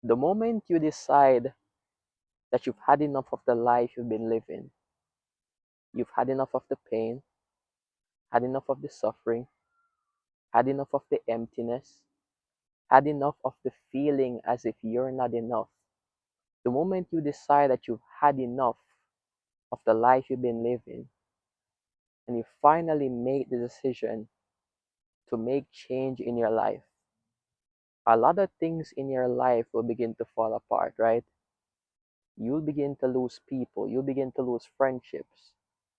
The moment you decide that you've had enough of the life you've been living, you've had enough of the pain, had enough of the suffering, had enough of the emptiness, had enough of the feeling as if you're not enough. The moment you decide that you've had enough of the life you've been living, and you finally make the decision to make change in your life, a lot of things in your life will begin to fall apart, right? You'll begin to lose people, you'll begin to lose friendships,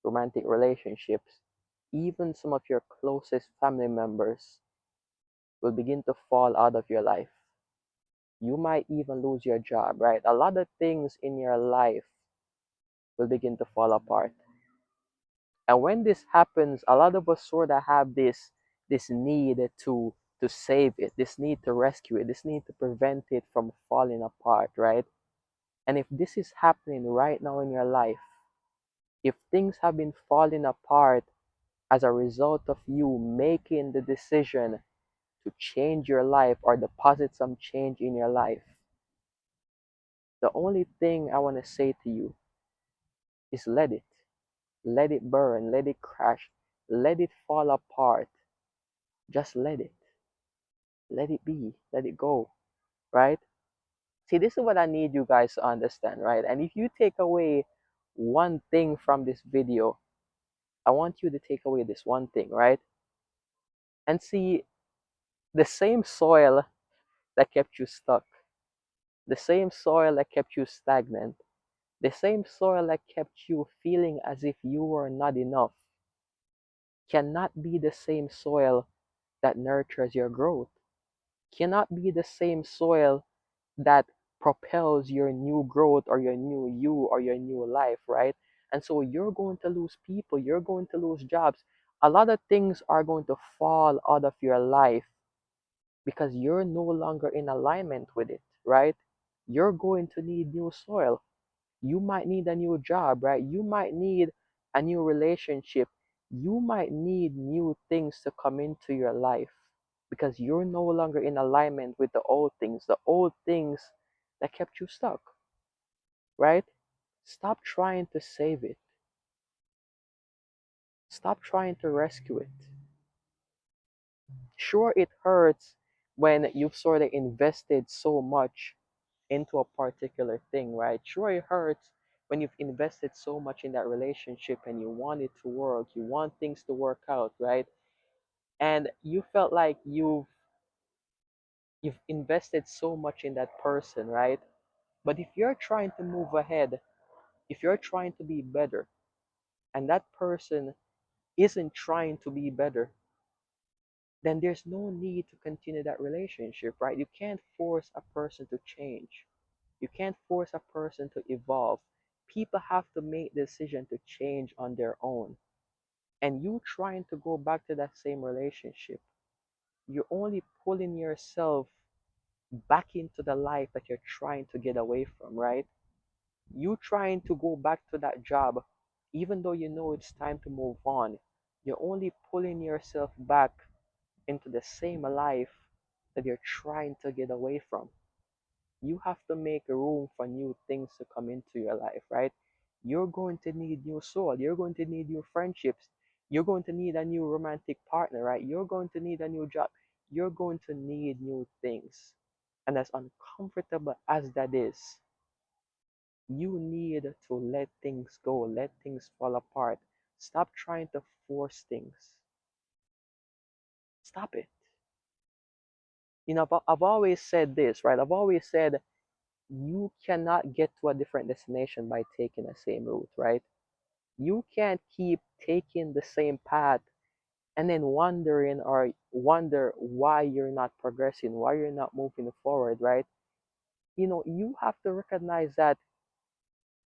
romantic relationships, even some of your closest family members will begin to fall out of your life. You might even lose your job, right? A lot of things in your life will begin to fall apart. And when this happens, a lot of us sort of have this need to save it, this need to rescue it, this need to prevent it from falling apart, right? And if this is happening right now in your life, if things have been falling apart as a result of you making the decision to change your life or deposit some change in your life, the only thing I want to say to you is let it. Let it burn, let it crash, let it fall apart. Just let it. Let it be. Let it go. Right? See, this is what I need you guys to understand, right? And if you take away one thing from this video, I want you to take away this one thing, right? And see, the same soil that kept you stuck, the same soil that kept you stagnant, the same soil that kept you feeling as if you were not enough, cannot be the same soil that nurtures your growth, cannot be the same soil that propels your new growth or your new you or your new life, right? And so you're going to lose people, you're going to lose jobs. A lot of things are going to fall out of your life because you're no longer in alignment with it, right? You're going to need new soil. You might need a new job, right? You might need a new relationship. You might need new things to come into your life because you're no longer in alignment with the old things that kept you stuck, right? Stop trying to save it. Stop trying to rescue it. Sure, it hurts when you've sort of invested so much into a particular thing, right? Sure, it hurts when you've invested so much in that relationship and you want it to work, you want things to work out, right? And you felt like you've invested so much in that person, right? But if you're trying to move ahead, if you're trying to be better, and that person isn't trying to be better, then there's no need to continue that relationship, right? You can't force a person to change. You can't force a person to evolve. People have to make the decision to change on their own. And you trying to go back to that same relationship, you're only pulling yourself back into the life that you're trying to get away from, right? You trying to go back to that job, even though you know it's time to move on, you're only pulling yourself back into the same life that you're trying to get away from. You have to make room for new things to come into your life, right? You're going to need new soul. You're going to need new friendships. You're going to need a new romantic partner, right? You're going to need a new job. You're going to need new things. And as uncomfortable as that is, you need to let things go, let things fall apart. Stop trying to force things. Stop it. You know, I've always said this, right? I've always said you cannot get to a different destination by taking the same route, right? You can't keep taking the same path and then wonder why you're not progressing, why you're not moving forward, right? You know, you have to recognize that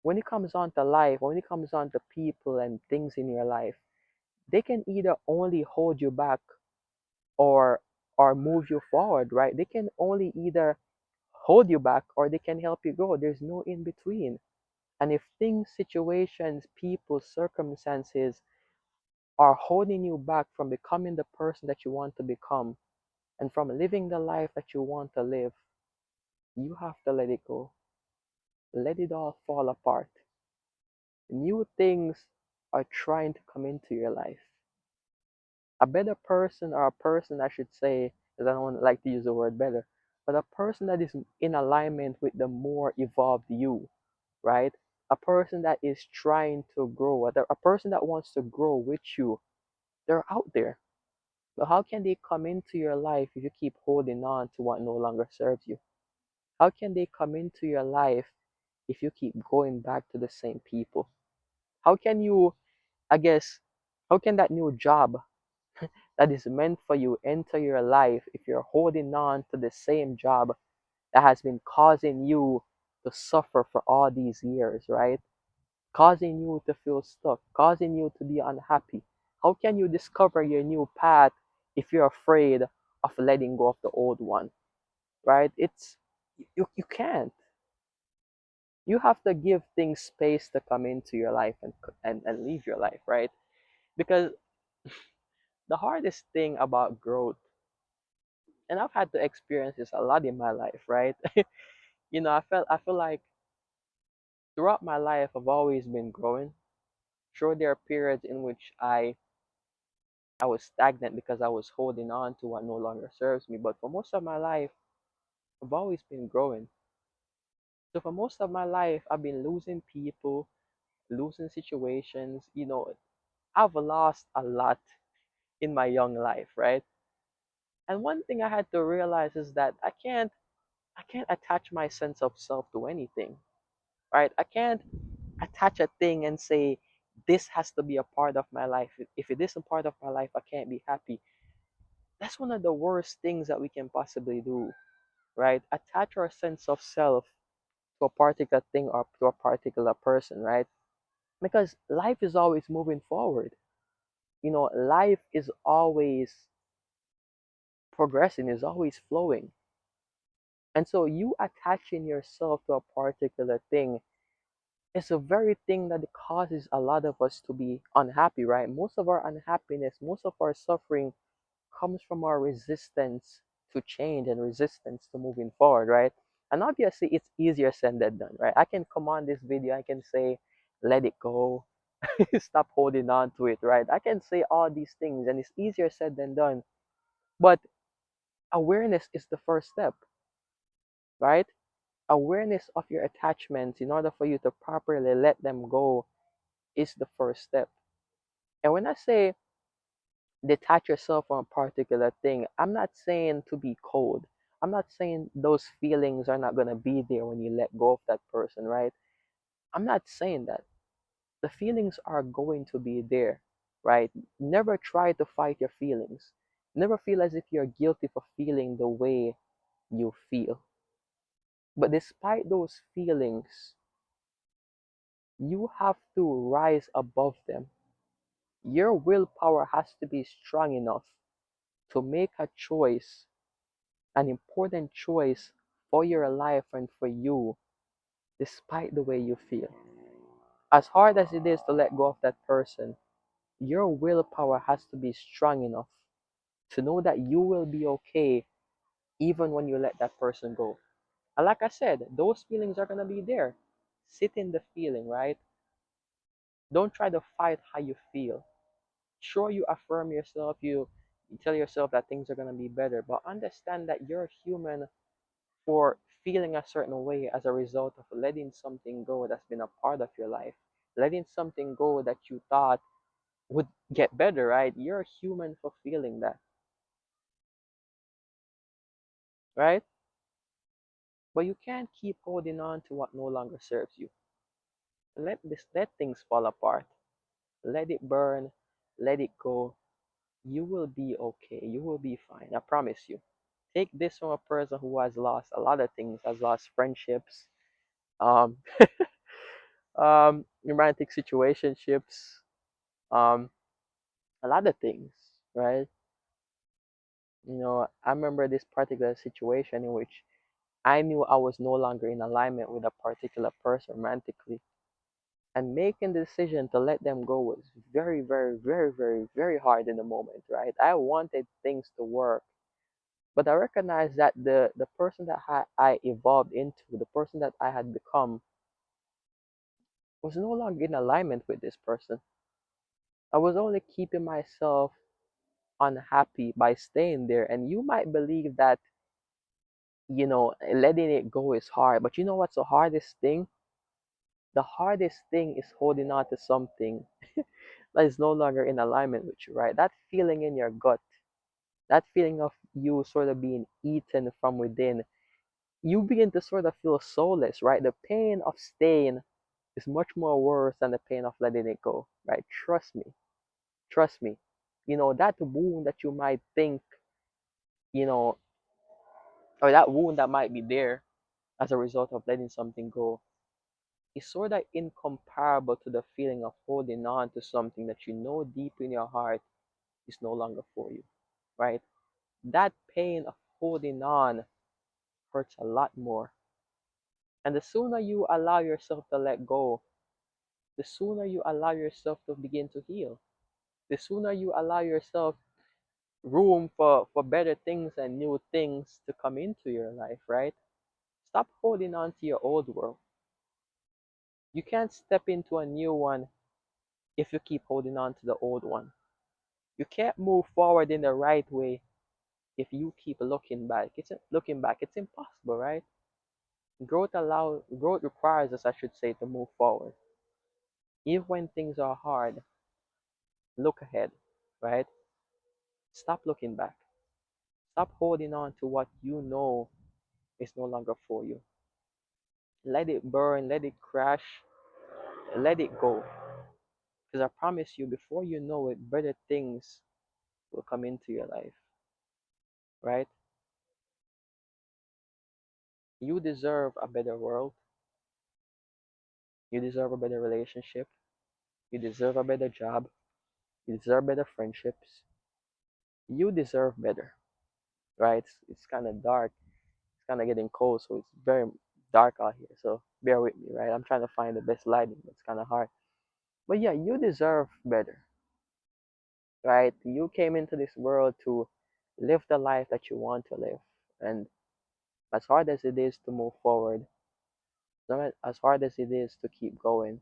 when it comes on to life, when it comes on to people and things in your life, they can either only hold you back or move you forward, right? They can only either hold you back or they can help you grow. There's no in between. And if things, situations, people, circumstances are holding you back from becoming the person that you want to become and from living the life that you want to live, You have to let it go. Let it all fall apart. New things are trying to come into your life. A better person, or a person I should say, because I don't like to use the word better, but a person that is in alignment with the more evolved you, right? A person that is trying to grow, a person that wants to grow with you, they're out there. But how can they come into your life if you keep holding on to what no longer serves you? How can they come into your life if you keep going back to the same people? How can you, I guess, how can that new job that is meant for you enter your life if you're holding on to the same job that has been causing you to suffer for all these years, right? Causing you to feel stuck, causing you to be unhappy. How can you discover your new path if you're afraid of letting go of the old one, right? You can't. You have to give things space to come into your life and leave your life, right? Because the hardest thing about growth, and I've had to experience this a lot in my life, right? I feel like throughout my life I've always been growing. Sure, there are periods in which I was stagnant because I was holding on to what no longer serves me, but for most of my life I've always been growing. So for most of my life I've been losing people, losing situations. I've lost a lot in my young life, right? And one thing I had to realize is that I can't attach my sense of self to anything, right? I can't attach a thing and say this has to be a part of my life. If it isn't part of my life, I can't be happy. That's one of the worst things that we can possibly do, right? Attach our sense of self to a particular thing or to a particular person, right? Because life is always moving forward. Life is always progressing, is always flowing. And so you attaching yourself to a particular thing is the very thing that causes a lot of us to be unhappy, right? Most of our unhappiness, most of our suffering comes from our resistance to change and resistance to moving forward, right? And obviously, it's easier said than done, right? I can come on this video, I can say, let it go, stop holding on to it, right? I can say all these things, and it's easier said than done. But awareness is the first step, right? Awareness of your attachments in order for you to properly let them go is the first step. And when I say detach yourself from a particular thing, I'm not saying to be cold. I'm not saying those feelings are not going to be there when you let go of that person, right? I'm not saying that. The feelings are going to be there, right? Never try to fight your feelings. Never feel as if you're guilty for feeling the way you feel. But despite those feelings, you have to rise above them. Your willpower has to be strong enough to make a choice, an important choice for your life and for you, despite the way you feel. As hard as it is to let go of that person, your willpower has to be strong enough to know that you will be okay even when you let that person go. And like I said, those feelings are going to be there. Sit in the feeling, right? Don't try to fight how you feel. Sure, you affirm yourself, you tell yourself that things are going to be better, but understand that you're human for feeling a certain way as a result of letting something go that's been a part of your life, letting something go that you thought would get better, right? You're human for feeling that, right? But you can't keep holding on to what no longer serves you. Let things fall apart. Let it burn, let it go. You will be okay. You will be fine. I promise you. Take this from a person who has lost a lot of things, has lost friendships, um, romantic situationships, um, a lot of things, right? I remember this particular situation in which I knew I was no longer in alignment with a particular person romantically. And making the decision to let them go was very, very, very, very, very hard in the moment, right? I wanted things to work. But I recognized that the person that I evolved into, the person that I had become, was no longer in alignment with this person. I was only keeping myself unhappy by staying there. And you might believe that, letting it go is hard. But you know what's the hardest thing? The hardest thing is holding on to something that is no longer in alignment with you, right? That feeling in your gut, that feeling of you sort of being eaten from within, you begin to sort of feel soulless, right? The pain of staying is much more worse than the pain of letting it go, right? Trust me. Trust me. That wound that you might think, you know, or that wound that might be there as a result of letting something go is sort of incomparable to the feeling of holding on to something that you know deep in your heart is no longer for you, right? That pain of holding on hurts a lot more. And the sooner you allow yourself to let go, the sooner you allow yourself to begin to heal, the sooner you allow yourself room for better things and new things to come into your life, right? Stop holding on to your old world. You can't step into a new one if you keep holding on to the old one. You can't move forward in the right way if you keep looking back. It's impossible, right? Growth requires us, I should say, to move forward. Even when things are hard, look ahead, right? Stop looking back. Stop holding on to what you know is no longer for you. Let it burn, let it crash, let it go. Because I promise you, before you know it, better things will come into your life, right? You deserve a better world. You deserve a better relationship. You deserve a better job. You deserve better friendships. You deserve better, right? It's kind of dark. It's kind of getting cold, so it's very dark out here. So bear with me, right? I'm trying to find the best lighting. It's kind of hard. But yeah, you deserve better, right? You came into this world to live the life that you want to live. And as hard as it is to move forward, as hard as it is to keep going,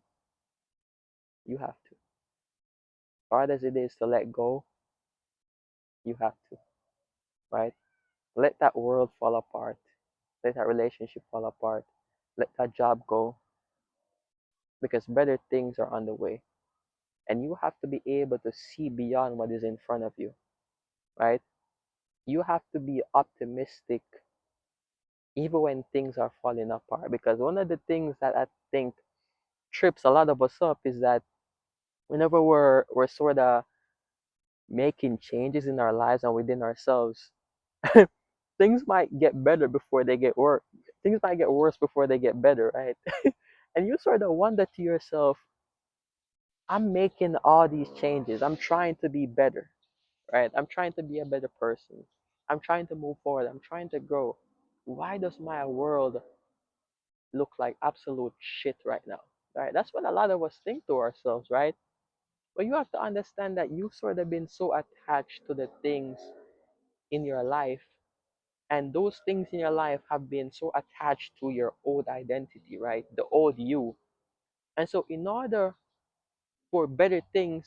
you have to. As hard as it is to let go, you have to, right? Let that world fall apart. Let that relationship fall apart. Let that job go because better things are on the way. And you have to be able to see beyond what is in front of you, right? You have to be optimistic even when things are falling apart. Because one of the things that I think trips a lot of us up is that whenever we're sort of making changes in our lives and within ourselves, things might get better before they get worse. Things might get worse before they get better, right? And you sort of wonder to yourself, I'm making all these changes. I'm trying to be better, right? I'm trying to be a better person. I'm trying to move forward. I'm trying to grow. Why does my world look like absolute shit right now? Right? That's what a lot of us think to ourselves, right? But you have to understand that you've sort of been so attached to the things in your life, and those things in your life have been so attached to your old identity, right? The old you. And so, in order for better things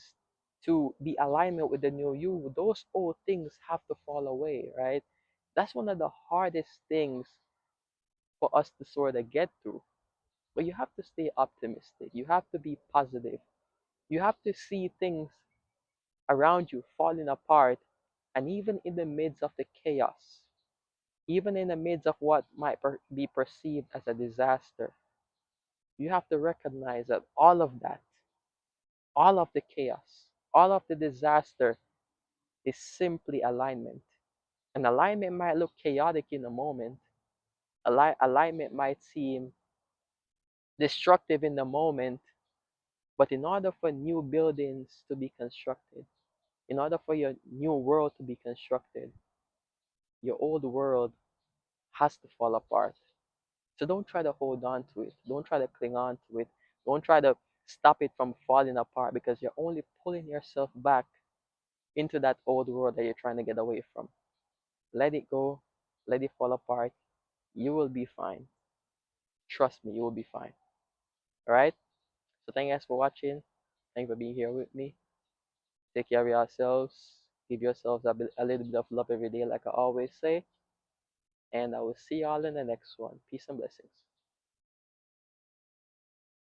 to be alignment with the new you, those old things have to fall away, right? That's one of the hardest things for us to sort of get through. But you have to stay optimistic. You have to be positive. You have to see things around you falling apart, and even in the midst of the chaos, even in the midst of what might be perceived as a disaster, you have to recognize that all of that, all of the chaos, all of the disaster is simply alignment. And alignment might look chaotic in a moment. Alignment might seem destructive in the moment, but in order for new buildings to be constructed, in order for your new world to be constructed, your old world has to fall apart. So don't try to hold on to it. Don't try to cling on to it. Don't try to stop it from falling apart because you're only pulling yourself back into that old world that you're trying to get away from. Let it go. Let it fall apart. You will be fine. Trust me, you will be fine. All right? So thank you guys for watching. Thank you for being here with me. Take care of yourselves. Give yourselves a little bit of love every day, like I always say. And I will see y'all in the next one. Peace and blessings.